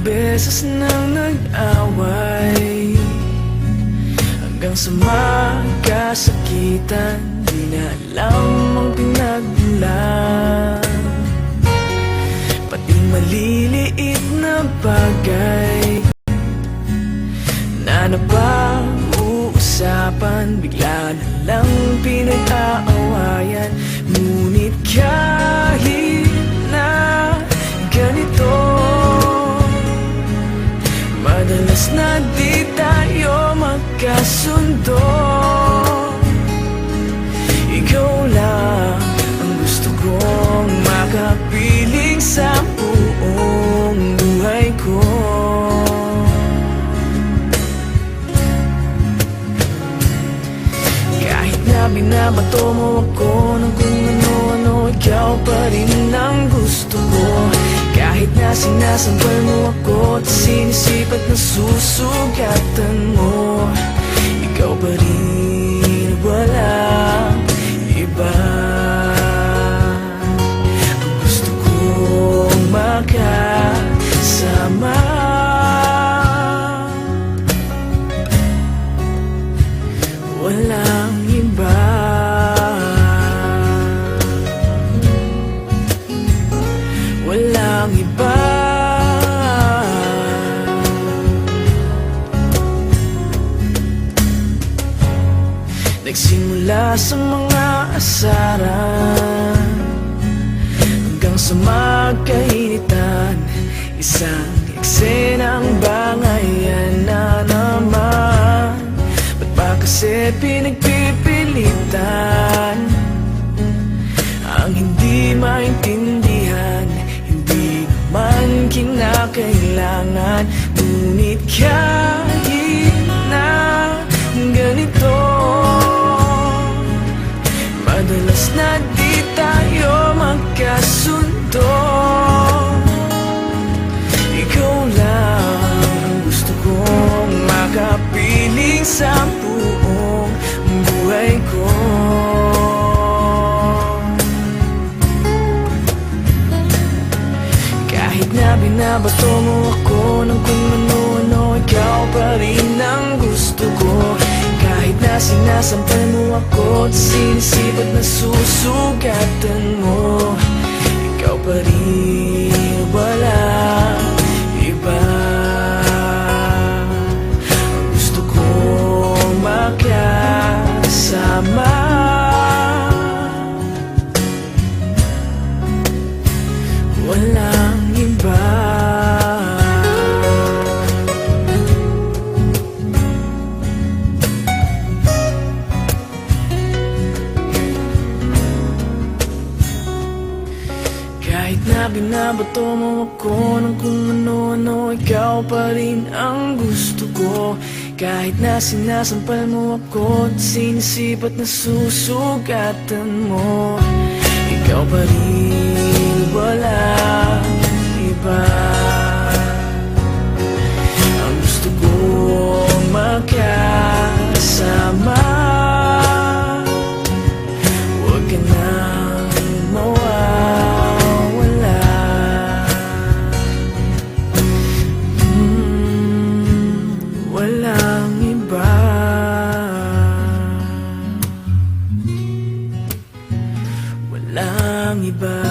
beses nang nag-away, hanggang sa magkasakitan, di na alam ang pinagmulan. Pati maliliit na bagay na napag-uusapan, bigla na lang pinag-aawayan. Ngunit kahit na ganito, madalas na di tayo magkasundo. Ikaw lang ang gusto kong makapiling sa buong buhay ko. Kahit na binabato mo ako ng kung ano-ano, ikaw pa rin ang gusto ko. Kahit na sinasampal mo ako at sinisipat na susugatan mo, ikaw pa rin, walang iba. Ang gusto kong makasama, walang iba. Walang iba. Nagsimula sa mga asaran, hanggang sa magkainitan, isang eksenang bangayan na naman. Ba't ba kasi pinagpipilitan ang hindi maintindihan? Hindi naman kinakailangan. Ngunit kahit na ganito, madalas na di tayo magkasundo. Ikaw lang ang gusto kong makapiling sa buong buhay ko. Kahit na binabato mo ako ng kung ano-ano, ikaw pa rin ang gusto ko. Kahit na sinasampal mo ako at sinisipat na susugatan mo, ikaw pa rin, walang iba. Ang gusto kong makasama, walang iba. Kahit na binabato mo ako ng kung ano-ano, ikaw pa rin ang gusto ko. Kahit na sinasampal mo ako at sinisipat na susugatan mo, ikaw pa rin, walang iba. Ang gusto kong makasama, huwag ka nang mawawala. Walang iba. Walang iba.